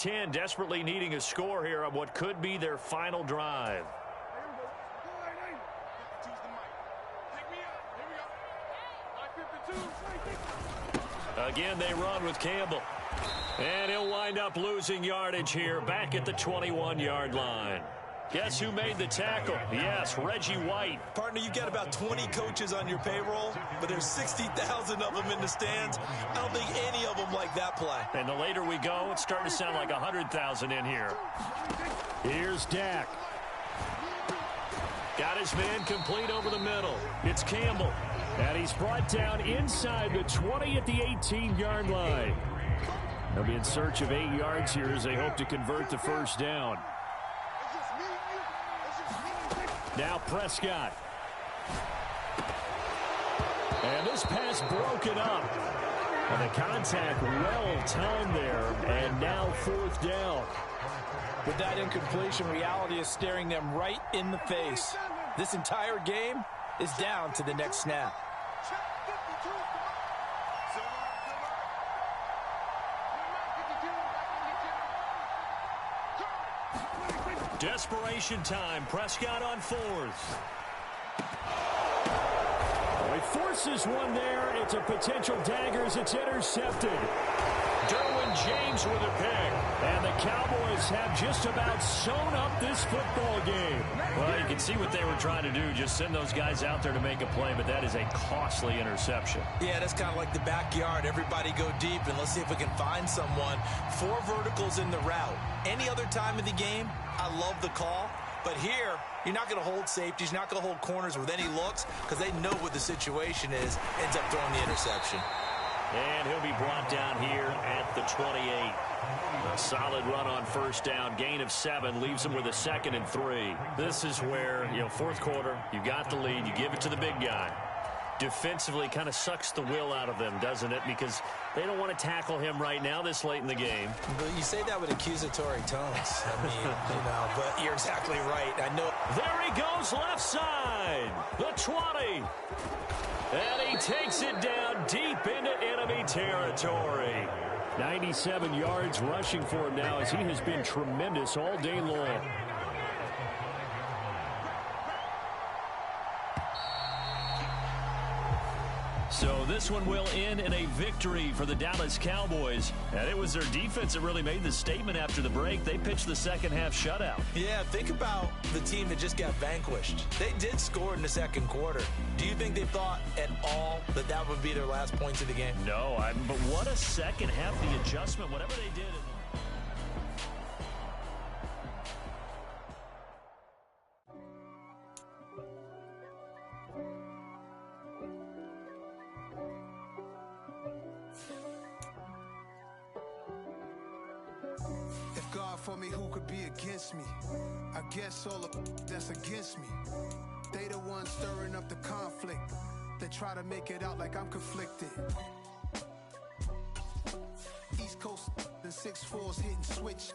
10, desperately needing a score here on what could be their final drive. Again, they run with Campbell. And he'll wind up losing yardage here back at the 21-yard line. Guess who made the tackle? Yes, Reggie White. Partner, you got about 20 coaches on your payroll, but there's 60,000 of them in the stands. I don't think any of them like that play. And the later we go, it's starting to sound like 100,000 in here. Here's Dak. Got his man complete over the middle. It's Campbell. And he's brought down inside the 20 at the 18-yard line. They'll be in search of 8 yards here as they hope to convert the first down. Now Prescott. And this pass broken up. And the contact well timed there. And now 4th down. With that incompletion, reality is staring them right in the face. This entire game is down to the next snap. Desperation time. Prescott on 4th. He forces one there. It's a potential dagger as it's intercepted. Derwin James with a pick. And the Cowboys have just about sewn up this football game. Well, you can see what they were trying to do. Just send those guys out there to make a play, but that is a costly interception. Yeah, that's kind of like the backyard. Everybody go deep, and let's see if we can find someone. 4 verticals in the route. Any other time of the game, I love the call. But here, you're not going to hold safeties. You're not going to hold corners with any looks because they know what the situation is. Ends up throwing the interception. And he'll be brought down here at the 28. A solid run on first down. Gain of 7 leaves them with a 2nd and 3. This is where, 4th quarter, you got the lead. You give it to the big guy. Defensively kind of sucks the will out of them, doesn't it? Because they don't want to tackle him right now this late in the game. But you say that with accusatory tones. I mean, but you're exactly right. I know. There he goes left side. The 20. And he takes it down deep into enemy territory. 97 yards rushing for him now as he has been tremendous all day long. So this one will end in a victory for the Dallas Cowboys. And it was their defense that really made the statement after the break. They pitched the second half shutout. Yeah, think about the team that just got vanquished. They did score in the 2nd quarter. Do you think they thought at all that that would be their last points of the game? No, but what a second half, the adjustment, whatever they did. For me, who could be against me? I guess all of that's against me. They the ones stirring up the conflict. They try to make it out like I'm conflicted. East Coast and 6'4's hitting switch.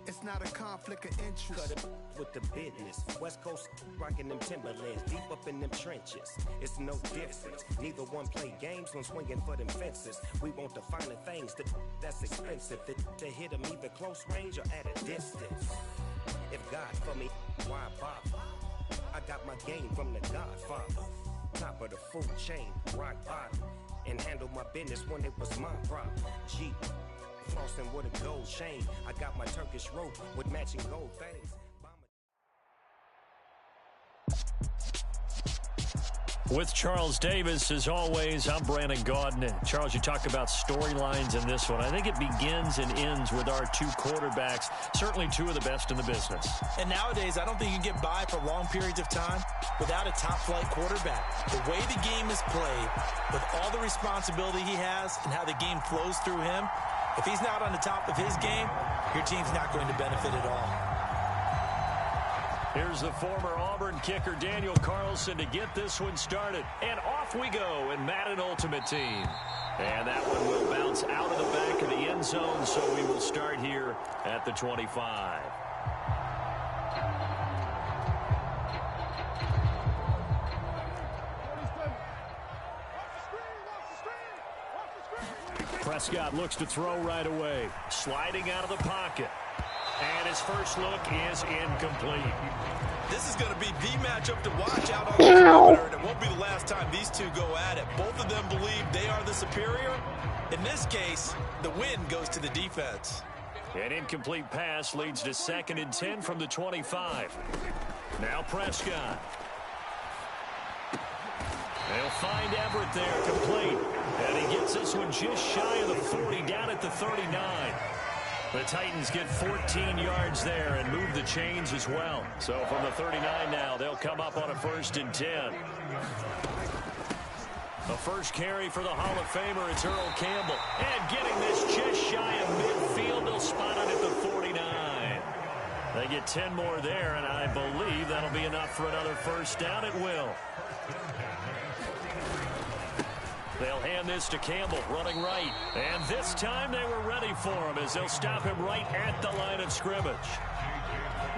It's not a conflict of interest. Cut it with the business. West Coast rocking them Timberlands, deep up in them trenches. It's no difference. Neither one play games when swinging for them fences. We want the finer things that's expensive. To hit them either close range or at a distance. If God for me, why bother? I got my game from the Godfather. Top of the food chain, rock bottom. And handle my business when it was my problem. Jeep. Flossing with a gold chain. I got my Turkish rope with matching gold things. With Charles Davis, as always, I'm Brandon Gaudin. Charles, you talk about storylines in this one. I think it begins and ends with our 2 quarterbacks, certainly 2 of the best in the business. And nowadays, I don't think you can get by for long periods of time without a top-flight quarterback. The way the game is played, with all the responsibility he has and how the game flows through him, if he's not on the top of his game, your team's not going to benefit at all. Here's the former Auburn kicker, Daniel Carlson, to get this one started. And off we go in Madden Ultimate Team. And that one will bounce out of the back of the end zone, so we will start here at the 25. Prescott looks to throw right away. Sliding out of the pocket. And his first look is incomplete. This is going to be the matchup to watch out on the perimeter, and it won't be the last time these two go at it. Both of them believe they are the superior. In this case, the win goes to the defense. An incomplete pass leads to 2nd and 10 from the 25. Now Prescott. They'll find Everett there, complete. And he gets this one just shy of the 40, down at the 39. The Titans get 14 yards there and move the chains as well. So from the 39 now, they'll come up on a 1st and 10. The first carry for the Hall of Famer, it's Earl Campbell. And getting this just shy of midfield, they'll spot it at the 49. They get 10 more there, and I believe that'll be enough for another 1st down. It will. They'll hand this to Campbell, running right. And this time they were ready for him as they'll stop him right at the line of scrimmage.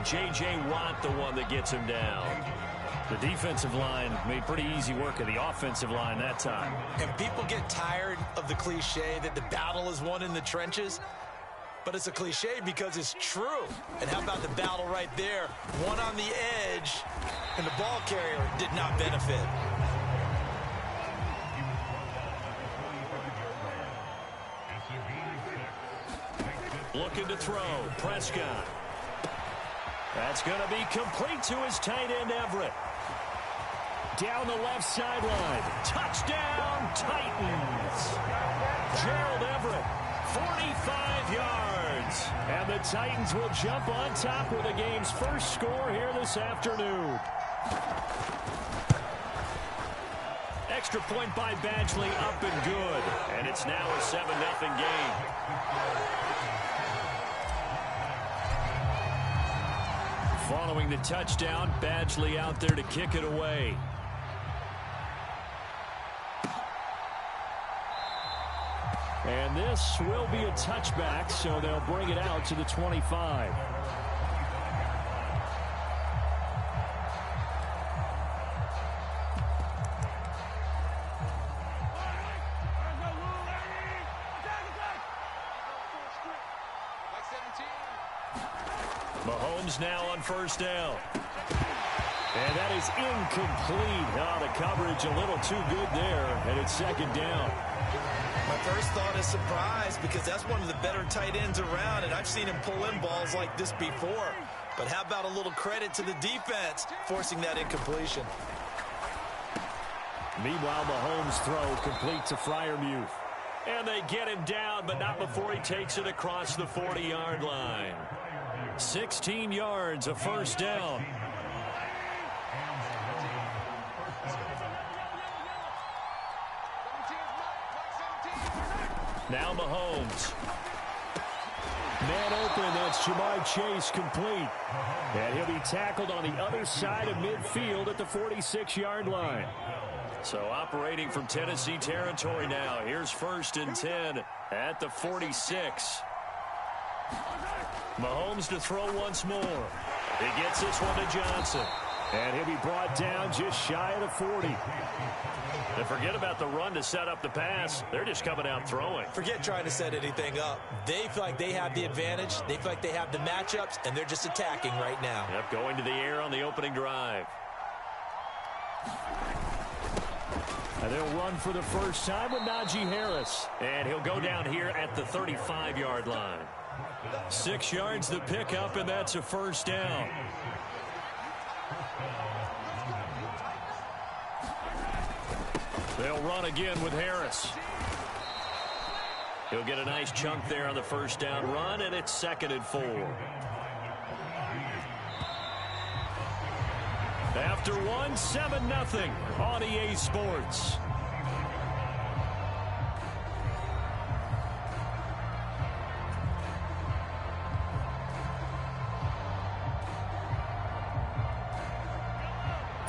J.J. Watt, the one that gets him down. The defensive line made pretty easy work of the offensive line that time. And people get tired of the cliche that the battle is won in the trenches. But it's a cliche because it's true. And how about the battle right there? One on the edge, and the ball carrier did not benefit. Looking to throw. Prescott. That's going to be complete to his tight end, Everett. Down the left sideline. Touchdown, Titans. Gerald Everett, 45 yards. And the Titans will jump on top with the game's first score here this afternoon. Extra point by Badgley, up and good. And it's now a 7-0 game. Following the touchdown, Badgley out there to kick it away. And this will be a touchback, so they'll bring it out to the 25. Mahomes now on 1st down. And that is incomplete. Oh, the coverage a little too good there, and it's 2nd down. My first thought is surprise because that's one of the better tight ends around, and I've seen him pull in balls like this before. But how about a little credit to the defense forcing that incompletion? Meanwhile, Mahomes' throw complete to Freiermuth. And they get him down, but not before he takes it across the 40-yard line. 16 yards, a 1st down. Now Mahomes. Man open, that's Jamar Chase, complete. And he'll be tackled on the other side of midfield at the 46-yard line. So operating from Tennessee territory now. Here's 1st and 10 at the 46. Mahomes to throw once more. He gets this one to Johnson. And he'll be brought down just shy of the 40. And forget about the run to set up the pass. They're just coming out throwing. Forget trying to set anything up. They feel like they have the advantage. They feel like they have the matchups, and they're just attacking right now. Yep, going to the air on the opening drive. And they'll run for the first time with Najee Harris. And he'll go down here at the 35-yard line. 6 yards the pickup, and that's a 1st down. They'll run again with Harris. He'll get a nice chunk there on the 1st down run, and it's 2nd and 4. After one, 7-0 on EA Sports.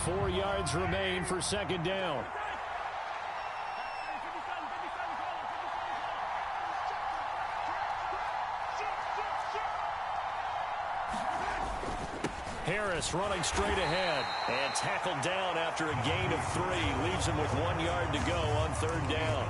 Four yards remain for 2nd down. Harris running straight ahead and tackled down after a gain of 3. Leaves him with 1 yard to go on 3rd down.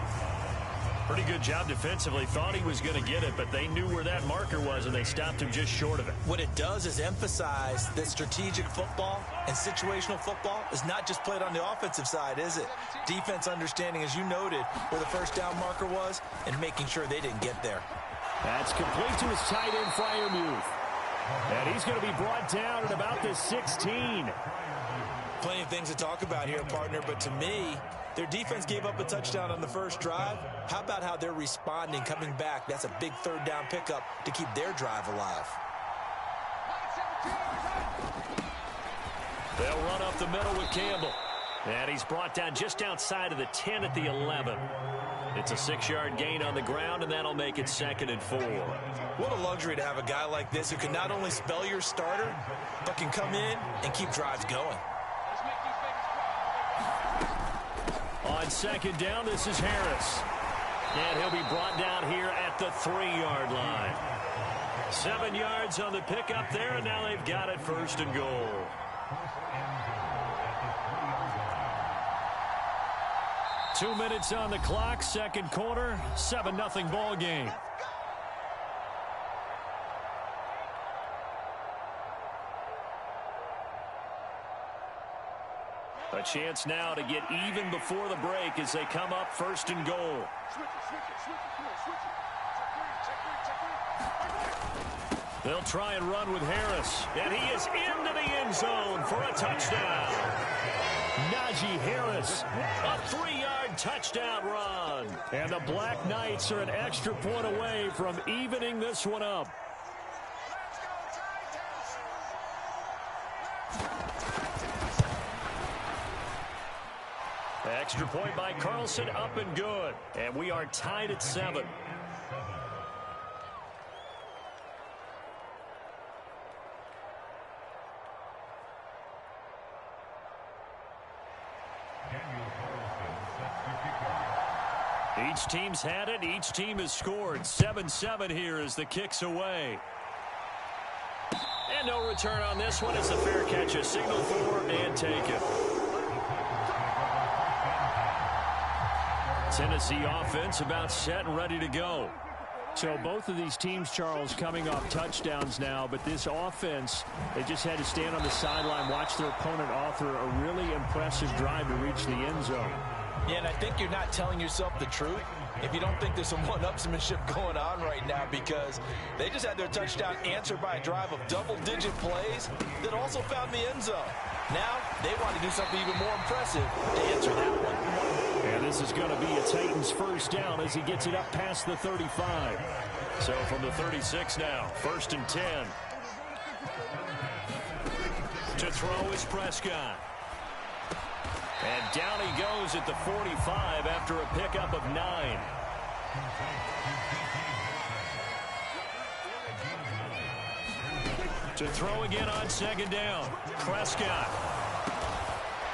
Pretty good job defensively. Thought he was going to get it, but they knew where that marker was, and they stopped him just short of it. What it does is emphasize that strategic football and situational football is not just played on the offensive side, is it? Defense understanding, as you noted, where the first down marker was and making sure they didn't get there. That's complete to his tight end, Freiermuth. And he's going to be brought down at about the 16. Plenty of things to talk about here, partner, but to me, their defense gave up a touchdown on the first drive. How about how they're responding, coming back? That's a big third down pickup to keep their drive alive. They'll run up the middle with Campbell. And he's brought down just outside of the 10 at the 11. It's a 6-yard gain on the ground, and that'll make it 2nd and 4. What a luxury to have a guy like this who can not only spell your starter, but can come in and keep drives going. On 2nd down, this is Harris. And he'll be brought down here at the 3-yard line. 7 yards on the pickup there, and now they've got it 1st and goal. Two minutes on the clock, second quarter, 7-0 ball game. A chance now to get even before the break as they come up 1st and goal. They'll try and run with Harris, and he is into the end zone for a touchdown. Najee Harris, a 3-yard touchdown run. And the Black Knights are an extra point away from evening this one up. Extra point by Carlson, up and good. And we are tied at 7. Each team's had it. Each team has scored. 7-7 here as the kick's away. And no return on this one. It's a fair catch. A signal for and take it. Tennessee offense about set and ready to go. So both of these teams, Charles, coming off touchdowns now, but this offense, they just had to stand on the sideline, watch their opponent author a really impressive drive to reach the end zone. Yeah, and I think you're not telling yourself the truth if you don't think there's some one-upsmanship going on right now, because they just had their touchdown answered by a drive of double-digit plays that also found the end zone. Now they want to do something even more impressive to answer that one. And this is going to be a Titans first down as he gets it up past the 35. So from the 36 now, 1st and 10. To throw is Prescott. And down he goes at the 45 after a pickup of 9. To throw again on 2nd down. Prescott.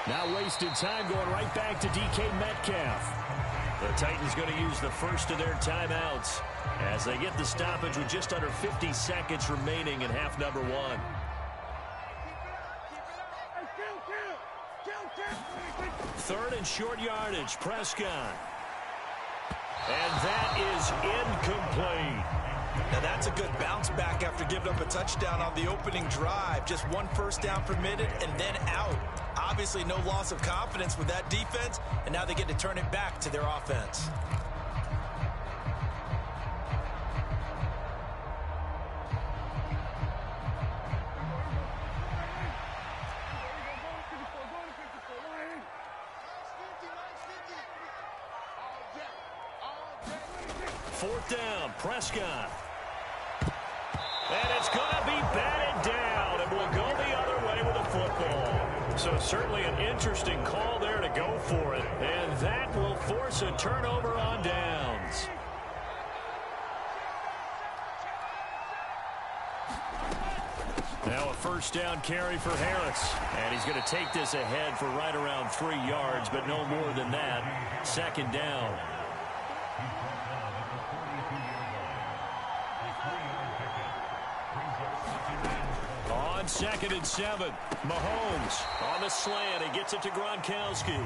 Now wasted time going right back to DK Metcalf. The Titans going to use the first of their timeouts as they get the stoppage with just under 50 seconds remaining in half number 1. 3rd and short yardage, Prescott. And that is incomplete. Now that's a good bounce back after giving up a touchdown on the opening drive. Just 1 first down permitted and then out. Obviously no loss of confidence with that defense, and now they get to turn it back to their offense. Fourth down, Prescott. And it's going to be batted down, and will go the other way with the football. So certainly an interesting call there to go for it, and that will force a turnover on downs. Now a first down carry for Harris, and he's going to take this ahead for right around 3 yards, but no more than that. 2nd down. On 2nd and 7, Mahomes on the slant. He gets it to Gronkowski.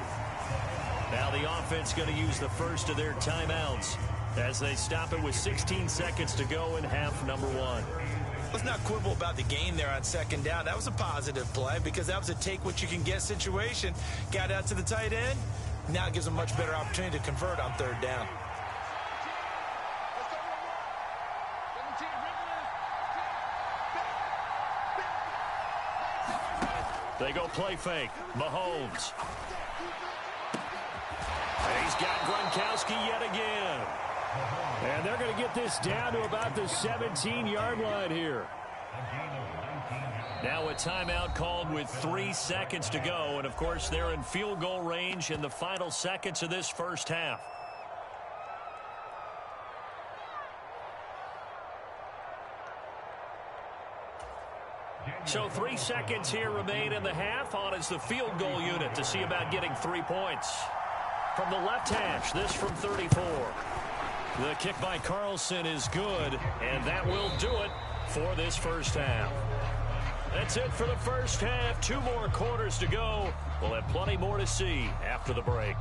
Now the offense going to use the first of their timeouts as they stop it with 16 seconds to go in half number one. Let's not quibble about the gain there on second down. That was a positive play because that was a take-what-you-can-get situation. Got out to the tight end. Now it gives them a much better opportunity to convert on third down. They go play fake. Mahomes. And he's got Gronkowski yet again. And they're going to get this down to about the 17-yard line here. Now a timeout called with 3 seconds to go. And, of course, they're in field goal range in the final seconds of this first half. So 3 seconds here remain in the half. On is the field goal unit to see about getting 3 points. From the left hash, this from 34. The kick by Carlson is good, and that will do it for this first half. That's it for the first half. 2 more quarters to go. We'll have plenty more to see after the break.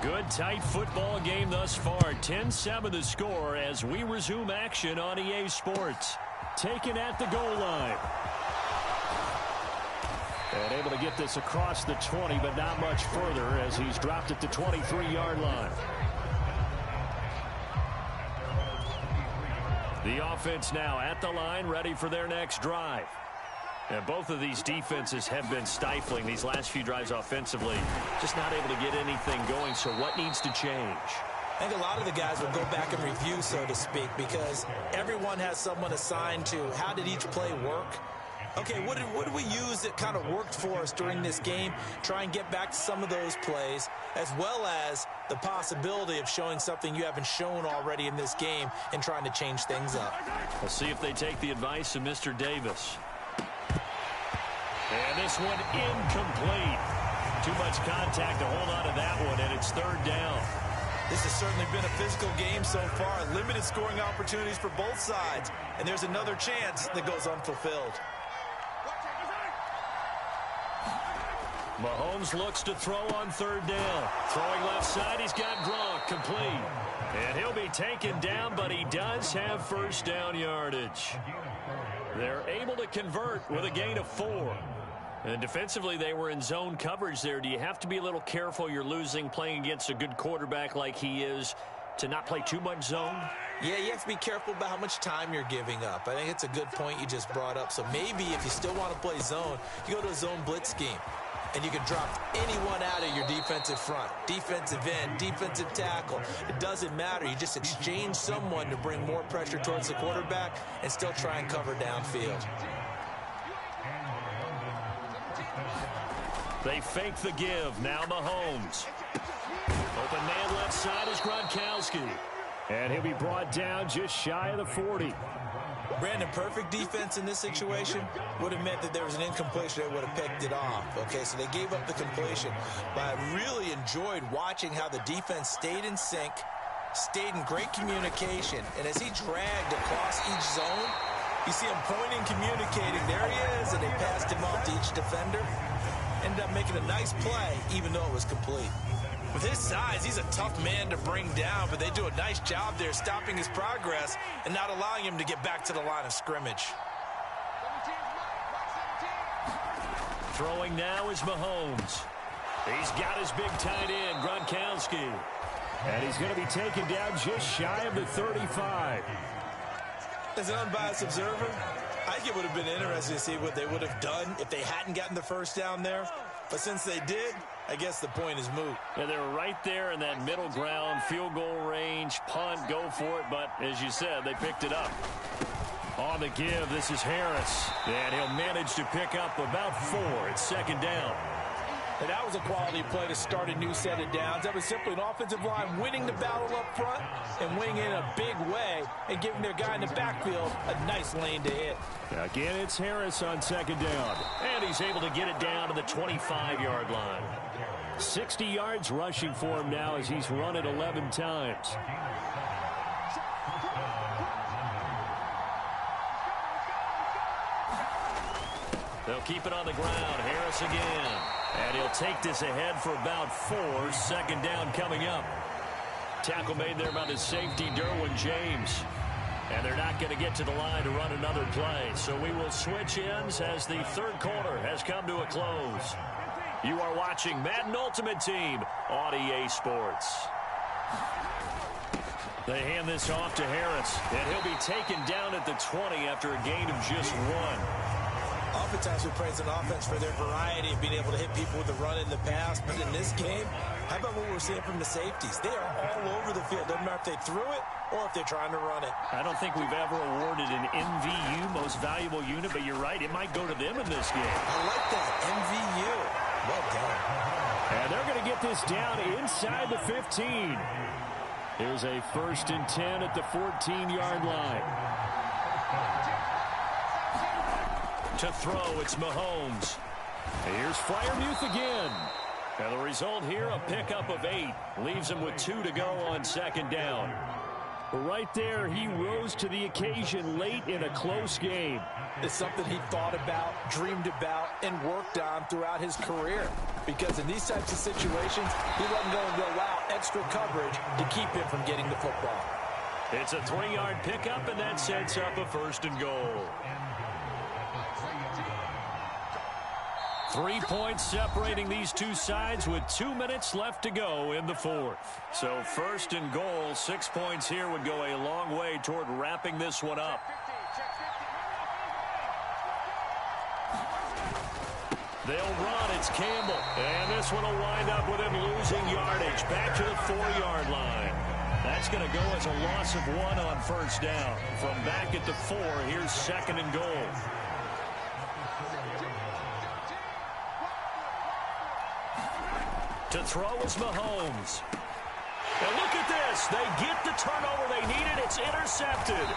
Good, tight football game thus far. 10-7 the score as we resume action on EA Sports. Taken at the goal line. And able to get this across the 20, but not much further as he's dropped at the 23-yard line. The offense now at the line, ready for their next drive. And both of these defenses have been stifling these last few drives offensively. Just not able to get anything going, so what needs to change? I think a lot of the guys will go back and review, so to speak, because everyone has someone assigned to how did each play work. Okay, what did we use that kind of worked for us during this game? Try and get back to some of those plays, as well as the possibility of showing something you haven't shown already in this game and trying to change things up. We'll see if they take the advice of Mr. Davis. And this one incomplete. Too much contact to hold on to that one, and it's third down. This has certainly been a physical game so far. Limited scoring opportunities for both sides. And there's another chance that goes unfulfilled. Mahomes looks to throw on third down. Throwing left side, he's got Gronk complete. And he'll be taken down, but he does have first down yardage. They're able to convert with a gain of 4. And defensively, they were in zone coverage there. Do you have to be a little careful? You're losing playing against a good quarterback like he is to not play too much zone? Yeah, you have to be careful about how much time you're giving up. I think it's a good point you just brought up. So maybe if you still want to play zone, you go to a zone blitz scheme. And you can drop anyone out of your defensive front. Defensive end, defensive tackle. It doesn't matter. You just exchange someone to bring more pressure towards the quarterback and still try and cover downfield. They fake the give. Now Mahomes. Open man left side is Gronkowski. And he'll be brought down just shy of the 40. Brandon, perfect defense in this situation would have meant that there was an incompletion that would have picked it off. Okay, so they gave up the completion. But I really enjoyed watching how the defense stayed in sync, stayed in great communication. And as he dragged across each zone, you see him pointing, communicating. There he is, and they passed him off to each defender. Ended up making a nice play, even though it was complete. With his size, he's a tough man to bring down, but they do a nice job there stopping his progress and not allowing him to get back to the line of scrimmage. Throwing now is Mahomes. He's got his big tight end, Gronkowski. And he's going to be taken down just shy of the 35. As an unbiased observer, I think it would have been interesting to see what they would have done if they hadn't gotten the first down there. But since they did, I guess the point is moot. Yeah, they were right there in that middle ground, field goal range, punt, go for it. But as you said, they picked it up. On the give, this is Harris. And he'll manage to pick up about 4. It's second down. And that was a quality play to start a new set of downs. That was simply an offensive line winning the battle up front and winning in a big way and giving their guy in the backfield a nice lane to hit. Again, it's Harris on second down. And he's able to get it down to the 25-yard line. 60 yards rushing for him now as he's run it 11 times. They'll keep it on the ground. Harris again. And he'll take this ahead for about 4. Second down coming up. Tackle made there by the safety, Derwin James. And they're not going to get to the line to run another play. So we will switch ends as the third quarter has come to a close. You are watching Madden Ultimate Team on EA Sports. They hand this off to Harris. And he'll be taken down at the 20 after a gain of just 1. Oftentimes we praise an offense for their variety of being able to hit people with the run in the past. But in this game, how about what we're seeing from the safeties? They are all over the field. Doesn't matter if they threw it or if they're trying to run it. I don't think we've ever awarded an MVU, most valuable unit, but you're right. It might go to them in this game. I like that. MVU. Well done. And they're going to get this down inside the 15. Here's a 1st and 10 at the 14-yard line. To throw, it's Mahomes. Here's Freiermuth again. And the result here, a pickup of 8. Leaves him with 2 to go on second down. Right there, he rose to the occasion late in a close game. It's something he thought about, dreamed about, and worked on throughout his career. Because in these types of situations, he wasn't going to allow extra coverage to keep him from getting the football. It's a 3-yard pickup, and that sets up a 1st and goal. 3 points separating these two sides with 2 minutes left to go in the 4th. So 1st and goal, 6 points here would go a long way toward wrapping this one up. They'll run. It's Campbell. And this one will wind up with him losing yardage. Back to the 4-yard line. That's going to go as a loss of 1 on 1st down. From back at the 4, here's 2nd and goal. To throw is Mahomes. And look at this. They get the turnover they needed. It's intercepted.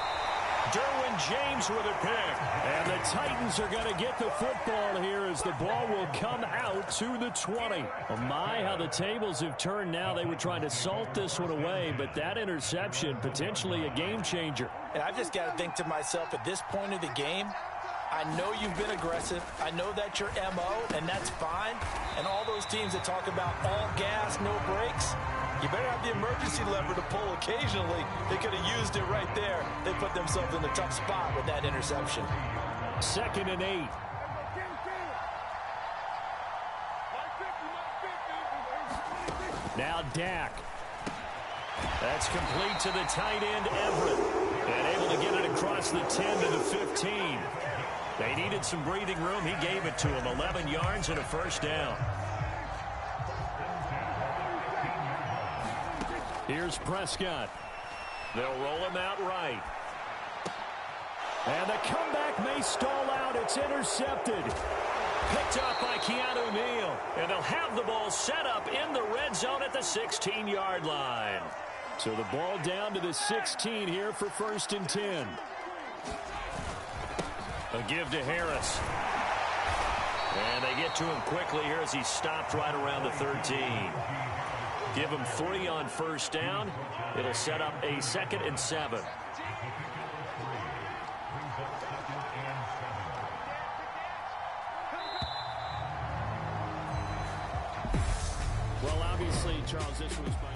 Derwin James with a pick. And the Titans are going to get the football here as the ball will come out to the 20. Oh my, how the tables have turned now. They were trying to salt this one away, but that interception, potentially a game changer. And I've just got to think to myself, at this point of the game, I know you've been aggressive. I know that's your MO, and that's fine. And all those teams that talk about all gas, no brakes, you better have the emergency lever to pull occasionally. They could have used it right there. They put themselves in a tough spot with that interception. 2nd and 8. Now Dak. That's complete to the tight end, Everett. And able to get it across the 10 to the 15. They needed some breathing room. He gave it to him. 11 yards and a 1st down. Here's Prescott. They'll roll him out right. And the comeback may stall out. It's intercepted. Picked up by Keanu Neal. And they'll have the ball set up in the red zone at the 16-yard line. So the ball down to the 16 here for 1st and 10. A give to Harris. And they get to him quickly here as he stopped right around the 13. Give him 3 on 1st down. It'll set up a 2nd and 7. Well, obviously, Charles, this was by